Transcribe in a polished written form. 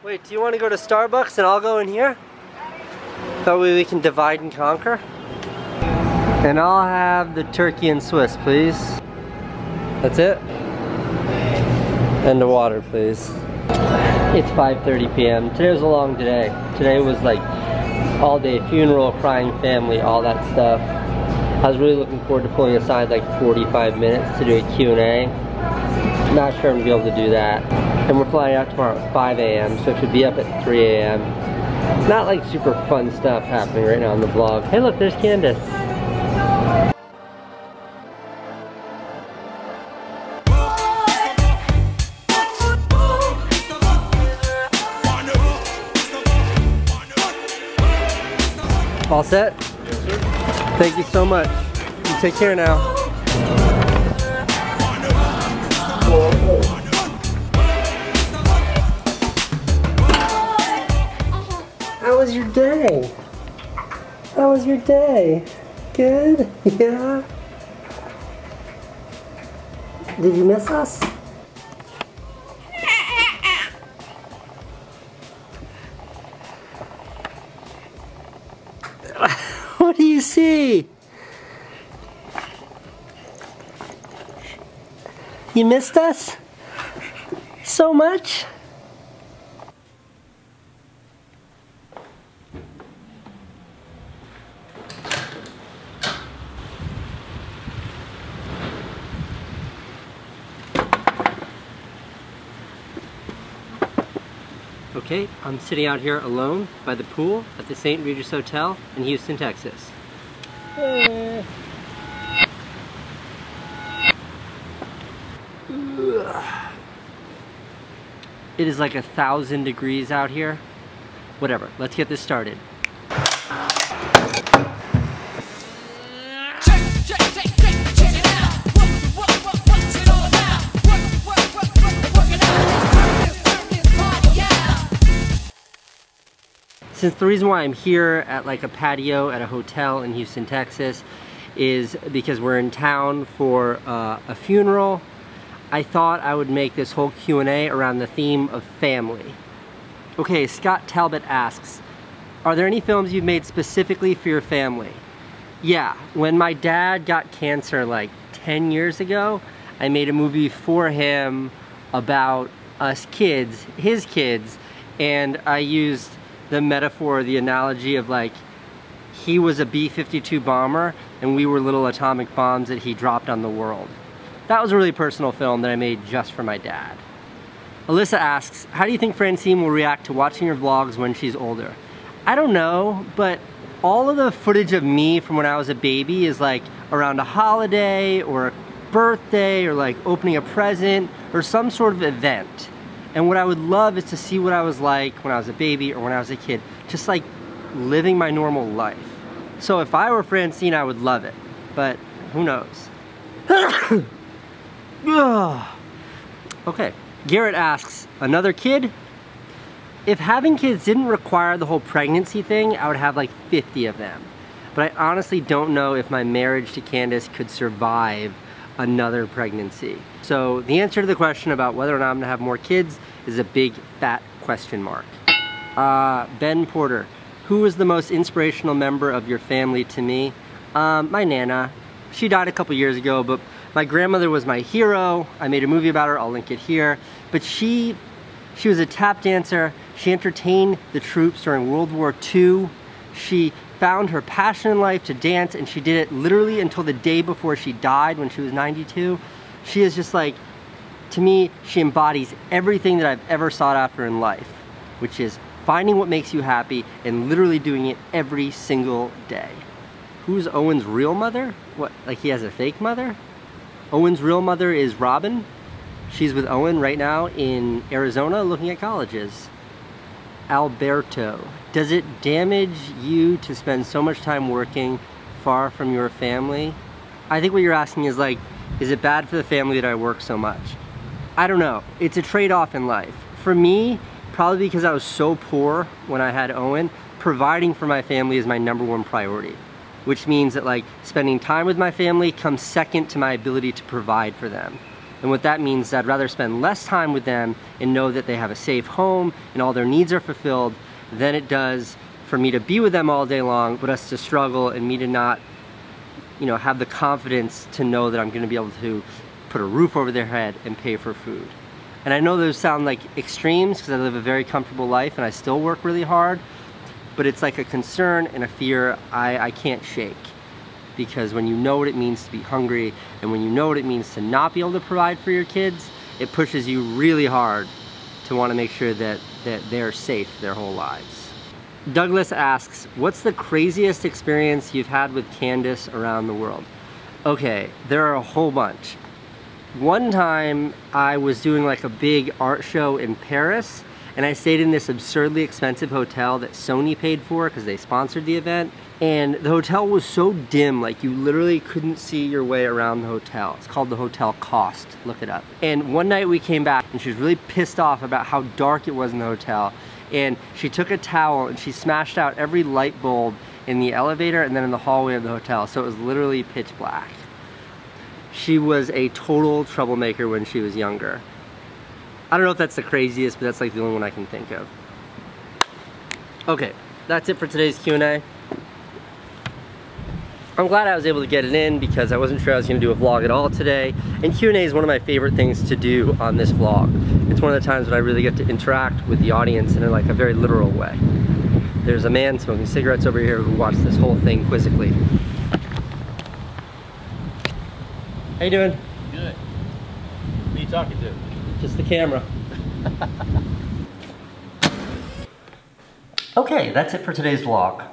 Wait, do you want to go to Starbucks and I'll go in here? That way we can divide and conquer. And I'll have the turkey and Swiss, please. That's it? And the water, please. It's 5:30 p.m. Today was a long day. Today was like all day funeral, crying family, all that stuff. I was really looking forward to pulling aside like 45 minutes to do a Q&A. Not sure I'm gonna be able to do that. And we're flying out tomorrow at 5 a.m. so it should be up at 3 a.m. Not like super fun stuff happening right now on the vlog. Hey look, there's Candice. All set? Yes, sir. Thank you so much. You take care now. How was your day? How was your day? Good? Yeah? Did you miss us? What do you see? You missed us? So much? Okay, I'm sitting out here alone by the pool at the St. Regis Hotel in Houston, Texas. It is like 1,000 degrees out here. Whatever, let's get this started. Since the reason why I'm here at like a patio at a hotel in Houston, Texas is because we're in town for a funeral, I thought I would make this whole Q&A around the theme of family. Okay, Scott Talbot asks, are there any films you've made specifically for your family? Yeah, when my dad got cancer like 10 years ago, I made a movie for him about us kids, his kids, and I used the metaphor, the analogy of like, he was a B-52 bomber and we were little atomic bombs that he dropped on the world. That was a really personal film that I made just for my dad. Alyssa asks, how do you think Francine will react to watching your vlogs when she's older? I don't know, but all of the footage of me from when I was a baby is like around a holiday or a birthday or like opening a present or some sort of event. And what I would love is to see what I was like when I was a baby or when I was a kid, just like living my normal life. So if I were Francine, I would love it, but who knows? Okay, Garrett asks, another kid? If having kids didn't require the whole pregnancy thing, I would have like 50 of them. But I honestly don't know if my marriage to Candice could survive another pregnancy. So the answer to the question about whether or not I'm gonna have more kids is a big fat question mark. Ben Porter, who was the most inspirational member of your family to me? My Nana. She died a couple years ago, but my grandmother was my hero. I made a movie about her, I'll link it here. But she was a tap dancer. She entertained the troops during World War II. She found her passion in life to dance, and she did it literally until the day before she died when she was 92. She is just like, to me, she embodies everything that I've ever sought after in life, which is finding what makes you happy and literally doing it every single day. Who's Owen's real mother? What, like he has a fake mother? Owen's real mother is Robin. She's with Owen right now in Arizona looking at colleges. Alberto, does it damage you to spend so much time working far from your family? I think what you're asking is like, is it bad for the family that I work so much? I don't know. It's a trade-off in life. For me, probably because I was so poor when I had Owen, providing for my family is my #1 priority, which means that like spending time with my family comes second to my ability to provide for them. And what that means is I'd rather spend less time with them and know that they have a safe home and all their needs are fulfilled than it does for me to be with them all day long, but us to struggle and me to not, you know, have the confidence to know that I'm gonna be able to put a roof over their head and pay for food. And I know those sound like extremes because I live a very comfortable life and I still work really hard, but it's like a concern and a fear I can't shake. Because when you know what it means to be hungry and when you know what it means to not be able to provide for your kids, it pushes you really hard to want to make sure that they're safe their whole lives. Douglas asks, what's the craziest experience you've had with Candice around the world? Okay, there are a whole bunch. One time I was doing like a big art show in Paris and I stayed in this absurdly expensive hotel that Sony paid for because they sponsored the event. And the hotel was so dim, like you literally couldn't see your way around the hotel. It's called the Hotel Cost, look it up. And one night we came back and she was really pissed off about how dark it was in the hotel. And she took a towel and she smashed out every light bulb in the elevator and then in the hallway of the hotel. So it was literally pitch black. She was a total troublemaker when she was younger. I don't know if that's the craziest, but that's like the only one I can think of. Okay, that's it for today's Q&A. I'm glad I was able to get it in because I wasn't sure I was going to do a vlog at all today. And Q&A is one of my favorite things to do on this vlog. It's one of the times when I really get to interact with the audience in like a very literal way. There's a man smoking cigarettes over here who watched this whole thing quizzically. How you doing? Good. Who are you talking to? Just the camera. Okay, that's it for today's vlog.